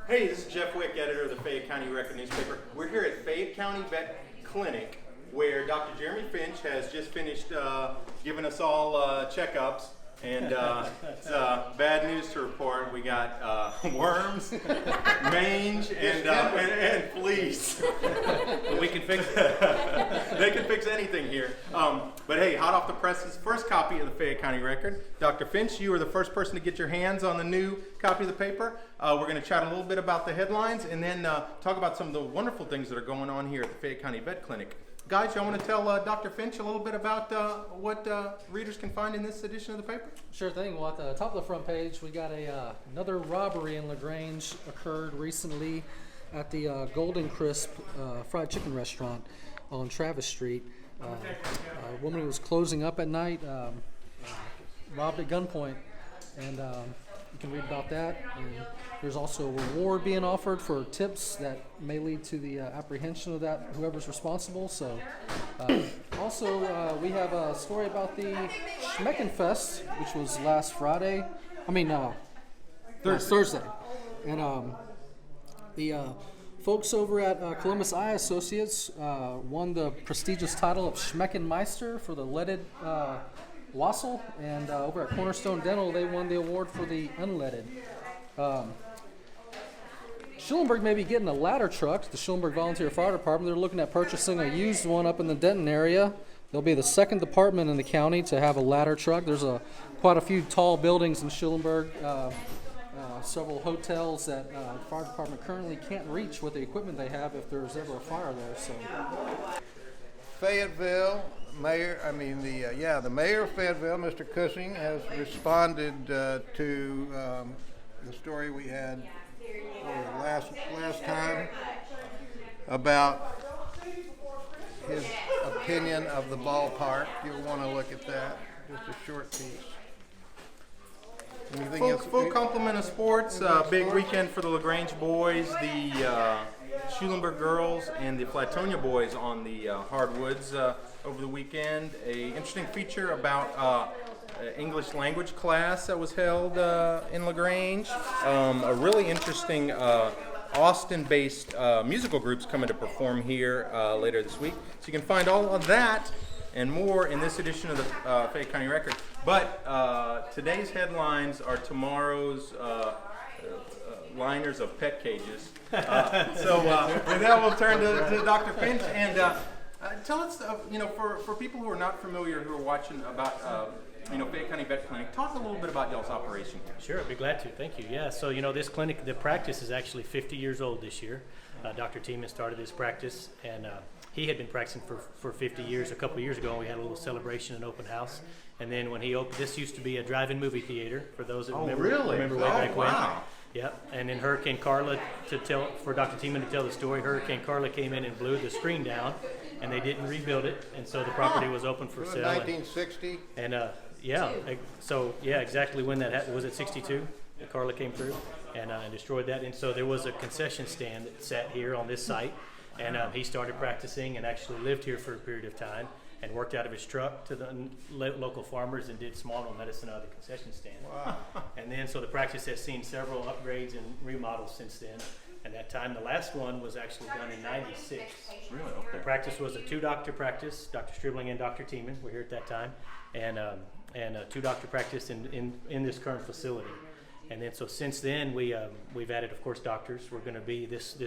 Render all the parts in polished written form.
Hey, this is Jeff Wick, editor of the Fayette County Record newspaper. We're here at Fayette County Vet Clinic, where Dr. Jeremy Finch has just finished giving us all checkups. And it's bad news to report. We got worms, mange, and fleas. But we can fix it. They can fix anything here. But hey, hot off the presses, first copy of the Fayette County Record. Dr. Finch, you were the first person to get your hands on the new copy of the paper. We're going to chat a little bit about the headlines and then talk about some of the wonderful things that are going on here at the Fayette County Vet Clinic. Guys, y'all want to tell Dr. Finch a little bit about what readers can find in this edition of the paper? Sure thing. Well, at the top of the front page, we got another robbery in LaGrange occurred recently at the Golden Crisp fried chicken restaurant on Travis Street. A woman who was closing up at night robbed at gunpoint, and you can read about that. And there's also a reward being offered for tips that may lead to the apprehension of that whoever's responsible. So, also we have a story about the Schmeckenfest, which was last Friday. Thursday, and the folks over at Columbus Eye Associates won the prestigious title of Schmeckenmeister for the leaded wassail, and over at Cornerstone Dental they won the award for the unleaded. Schulenburg may be getting a ladder truck. The Schulenburg Volunteer Fire Department, they're looking at purchasing a used one up in the Denton area. They'll be the second department in the county to have a ladder truck. There's quite a few tall buildings in Schulenburg, several hotels that the fire department currently can't reach with the equipment they have if there's ever a fire there. So, Fayetteville, the mayor of Fayetteville, Mr. Cushing, has responded to the story we had last time about his opinion of the ballpark. You'll want to look at that. Just a short piece. Anything else? Full complement of sports. Big weekend for the LaGrange boys, the Schulenburg girls, and the Flatonia boys on the hardwoods over the weekend. A interesting feature about English language class that was held in LaGrange. A really interesting Austin-based musical groups coming to perform here later this week. So you can find all of that and more in this edition of the Fayette County Record. But today's headlines are tomorrow's liners of pet cages. So with that, we'll turn to Dr. Finch and tell us, for people who are not familiar, who are watching about Fayette County Vet Clinic, talk a little bit about y'all's operation here. Sure, I'd be glad to. Thank you. Yeah, so this clinic, the practice is actually 50 years old this year. Dr. Tiemann started this practice, and he had been practicing for 50 years. A couple of years ago, we had a little celebration and open house. And then when he opened, this used to be a drive-in movie theater, for those that remember way back when. Yep. And then Hurricane Carla, for Dr. Tiemann to tell the story, Hurricane Carla came in and blew the screen down, and they didn't rebuild it, and so the property was open for sale. 1960. And exactly when that happened. Was it 62? Carla came through and destroyed that. And so there was a concession stand that sat here on this site, and he started practicing and actually lived here for a period of time and worked out of his truck to the local farmers and did small animal medicine out of the concession stand. Wow. And then so the practice has seen several upgrades and remodels since then. And that time, the last one was actually done in '96. Really? Okay. The practice was a two-doctor practice. Dr. Stribling and Dr. Tiemann were here at that time, and a two-doctor practice in this current facility. And then so since then, we've added, of course, doctors. We're going to be this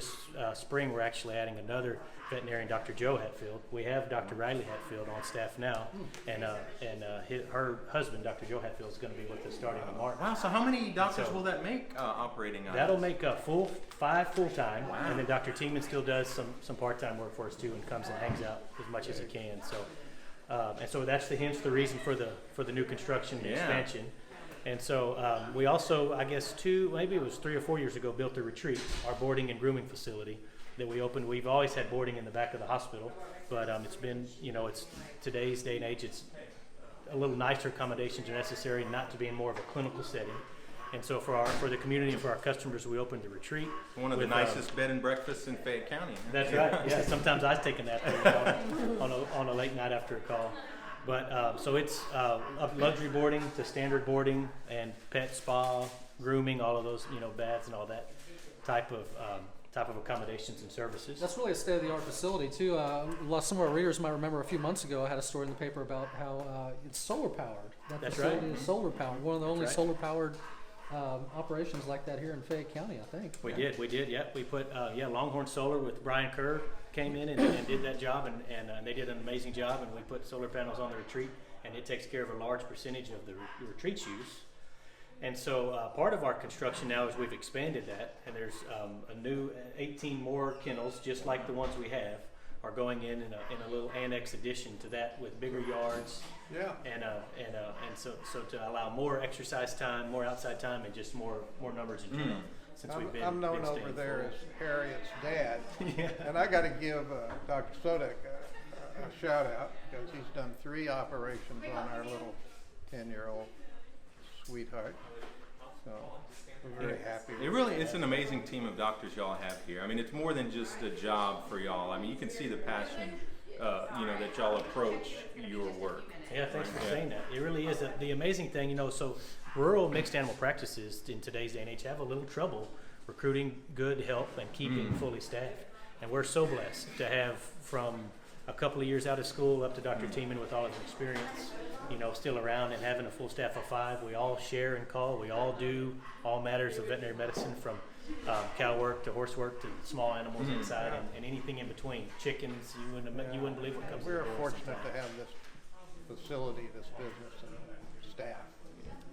spring. We're actually adding another veterinarian, Dr. Joe Hatfield. We have Dr. Riley Hatfield on staff now, and her husband, Dr. Joe Hatfield, is going to be with us starting in March. Wow. So how many doctors will that make operating on? That'll make 5 full-time, Wow. and then Dr. Tiemann still does some part-time work for us too, and comes and hangs out as much as he can. So, and so that's the reason for the new construction and expansion. And so we also, I guess maybe it was 3 or 4 years ago, built a retreat, our boarding and grooming facility that we opened. We've always had boarding in the back of the hospital, but it's been, it's today's day and age, it's a little nicer accommodations are necessary, not to be in more of a clinical setting. And so for the community and for our customers, we opened the retreat. One of the nicest bed and breakfasts in Fayette County. That's right. Yeah, sometimes I take a nap there on a late night after a call. But so it's luxury boarding to standard boarding and pet spa, grooming, all of those, baths and all that type of accommodations and services. That's really a state-of-the-art facility too. Some of our readers might remember a few months ago I had a story in the paper about how it's solar powered. That's facility right. is solar powered. One of the only That's right. solar powered operations like that here in Fayette County, I think. We did. Yep. We put Longhorn Solar with Brian Kerr came in and did that job, and they did an amazing job. And we put solar panels on the retreat, and it takes care of a large percentage of the retreat's use. And so part of our construction now is we've expanded that, and there's a new 18 more kennels, just like the ones we have, are going in a little annex addition to that with bigger yards. Yeah. And so to allow more exercise time, more outside time, and just more numbers in general. Since we've been I'm known been over staying there full. as Harriet's dad, Yeah. and I got to give Dr. Sodek a shout out because he's done 3 operations on our little 10-year-old sweetheart. So we're very happy. It's an amazing team of doctors y'all have here. I mean, it's more than just a job for y'all. I mean, you can see the passion, that y'all approach your work. Yeah, thanks for saying that. It really is. The amazing thing, so rural mixed animal practices in today's day and age have a little trouble recruiting good help and keeping fully staffed. And we're so blessed to have from a couple of years out of school up to Dr. Tiemann with all his experience, still around and having a full staff of 5. We all share and call. We all do all matters of veterinary medicine, from cow work to horse work to small animals inside and anything in between. Chickens, you wouldn't believe what comes to the We're door fortunate sometimes. to have this facility, this business, and staff.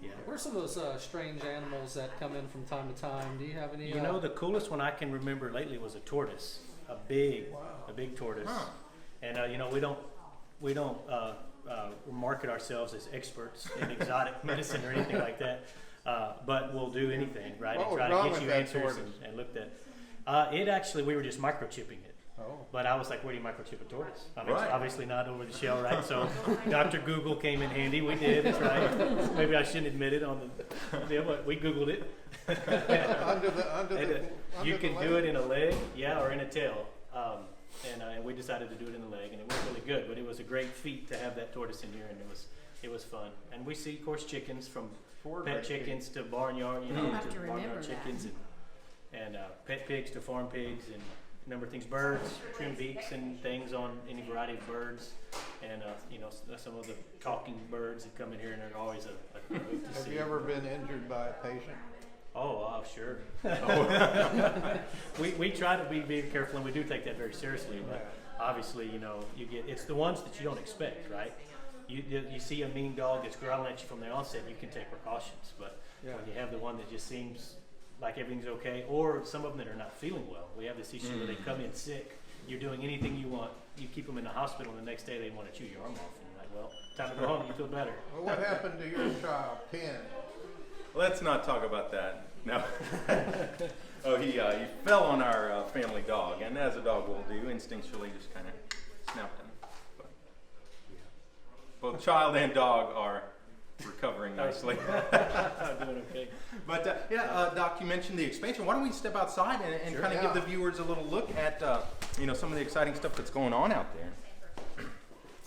Yeah. What are some of those strange animals that come in from time to time? Do you have any? The coolest one I can remember lately was a tortoise, a big tortoise. Huh. And we don't market ourselves as experts in exotic medicine or anything like that, but we'll do anything, right? What And was try wrong to get with you that answers tortoise? and looked at. It actually, we were just microchipping it. Oh. But I was like, where do you microchip a tortoise? I mean, Right. it's obviously not over the shell, right? So Dr. Google came in handy. We did, that's right. Maybe I shouldn't admit it on the deal, but we Googled it. You can do it in a leg, or in a tail. And we decided to do it in the leg, and it went really good. But it was a great feat to have that tortoise in here, and it was fun. And we see, of course, chickens from pet chickens to barnyard, I'll have to to remember barnyard that. chickens, and pet pigs to farm pigs, and a number of things. Birds, trim beaks and things on any variety of birds, and some of the talking birds that come in here, and they're always a hoot to Have see. you ever been injured by a patient? Oh, sure. We try to be very careful, and we do take that very seriously. But obviously, it's the ones that you don't expect, right? You see a mean dog that's growling at you from the onset, you can take precautions. But when you have the one that just seems like everything's okay, or some of them that are not feeling well, we have this issue where they come in sick. You're doing anything you want. You keep them in the hospital, and the next day they want to chew your arm off, and you're like, well, time to go home. You feel better. Well, what happened to your child, Penn? Let's not talk about that. No. He fell on our family dog, and as a dog will do, instinctually just kind of snapped him. But both child and dog are recovering nicely. Doing okay. But Doc, you mentioned the expansion. Why don't we step outside and Sure. kind of give the viewers a little look at some of the exciting stuff that's going on out there.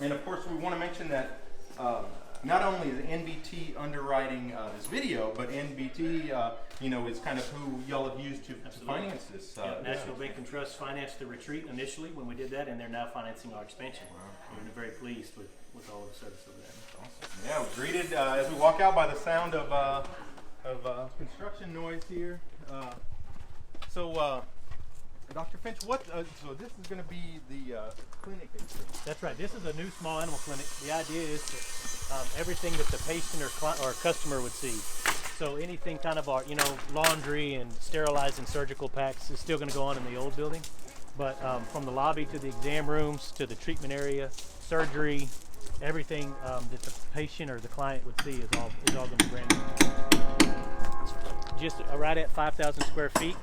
And of course, we want to mention that not only is NBT underwriting this video, but NBT is kind of who y'all have used to finance this. National Bank and Trust financed the retreat initially when we did that, and they're now financing our expansion. We're very pleased with all of the service of that. Awesome. Yeah, we're greeted as we walk out by the sound of construction noise here. Dr. Finch, so this is going to be the clinic. That's right. This is a new small animal clinic. The idea is that everything that the patient or customer would see. So anything kind of our, laundry and sterilizing surgical packs is still going to go on in the old building. But from the lobby to the exam rooms to the treatment area, surgery, everything that the patient or the client would see is all going to be brand new. Just right at 5,000 square feet.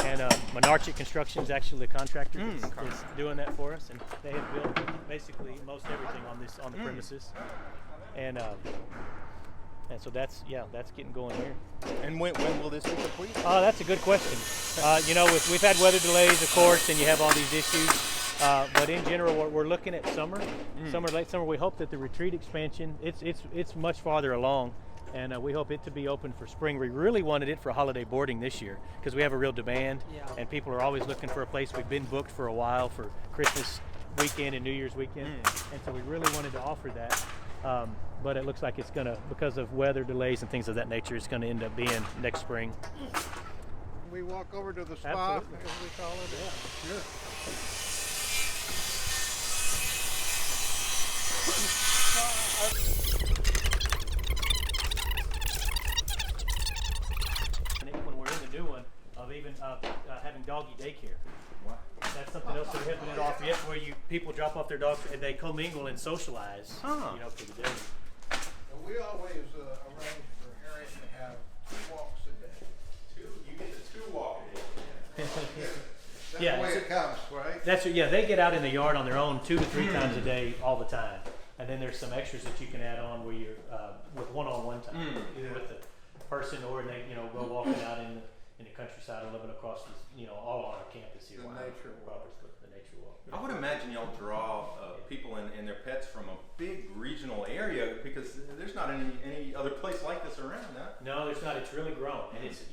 And Menarchik Construction is actually the contractor that's doing that for us, and they have built basically most everything on the premises, and so that's getting going here. And when will this be complete? That's a good question. We've had weather delays, of course, and you have all these issues. But in general, we're looking at late summer. We hope that the retreat expansion it's much farther along, and we hope it to be open for spring. We really wanted it for holiday boarding this year because we have a real demand, and people are always looking for a place. We've been booked for a while for Christmas weekend and New Year's weekend, and so we really wanted to offer that. But it looks like it's going to, because of weather delays and things of that nature, it's going to end up being next spring. We walk over to the spa, Absolutely. as we call it. Yeah, sure. When we're in the new one, of even having doggy daycare. Wow. That's something else that we have in Fayette, where people drop off their dogs and they commingle and socialize. Huh. For the day. We always arrange for Harriet to have 2 walks a day. You get the 2 walk a day. That's Yeah, the way so- it comes, right? They get out in the yard on their own 2 to 3 times a day, all the time. And then there's some extras that you can add on where you're with one-on-one time, either with the person or they go walking out in the countryside or living across the, all on our campus here. The nature walk. The nature walk. I would imagine y'all draw people and their pets from a big regional area because there's not any other place like this around, huh? No, there's not. It's really grown, and it's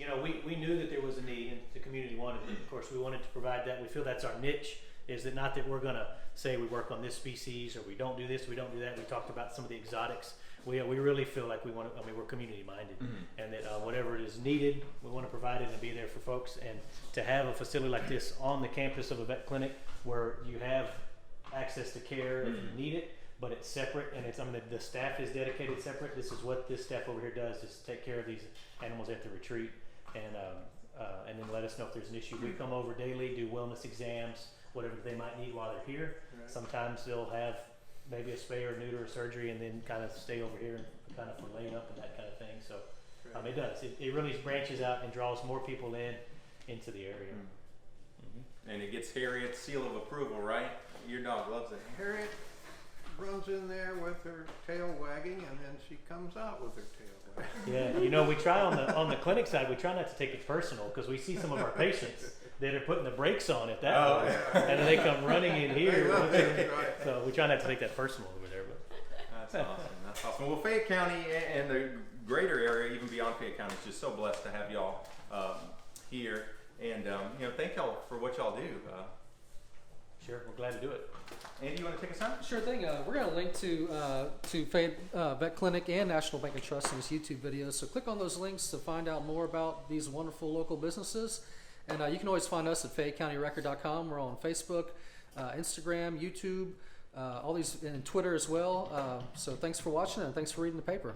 we knew that there was a need, and the community wanted it. Of course, we wanted to provide that. We feel that's our niche. Is that not that we're going to say we work on this species or we don't do this, we don't do that. We talked about some of the exotics. We really feel like we want to. We're community minded, and that whatever is needed, we want to provide it and be there for folks. And to have a facility like this on the campus of a vet clinic where you have access to care if you need it, but it's separate, and the staff is dedicated separate. This is what this staff over here does: is take care of these animals at the retreat, and then let us know if there's an issue. We come over daily, do wellness exams, whatever they might need while they're here. Right. Sometimes they'll have maybe a spay or neuter or surgery, and then kind of stay over here and kind of for laying up and that kind of thing. So it does. It really branches out and draws more people into the area. And it gets Harriet's seal of approval, right? Your dog loves it. Harriet runs in there with her tail wagging, and then she comes out with her tail wagging. Yeah, we try on the clinic side. We try not to take it personal because we see some of our patients that are putting the brakes on at that point, and then they come running in here. So we try not to take that personal over there. But That's awesome. That's awesome. Well, Fayette County and the greater area, even beyond Fayette County, is just so blessed to have y'all here. And thank y'all for what y'all do. sure, we're glad to do it. Andy, you want to take us out? Sure thing. We're going to link to Fayette Vet Clinic and National Bank and Trust in this YouTube video. So click on those links to find out more about these wonderful local businesses. And you can always find us at FayetteCountyRecord.com. We're on Facebook, Instagram, YouTube, all these, and Twitter as well. So thanks for watching, and thanks for reading the paper.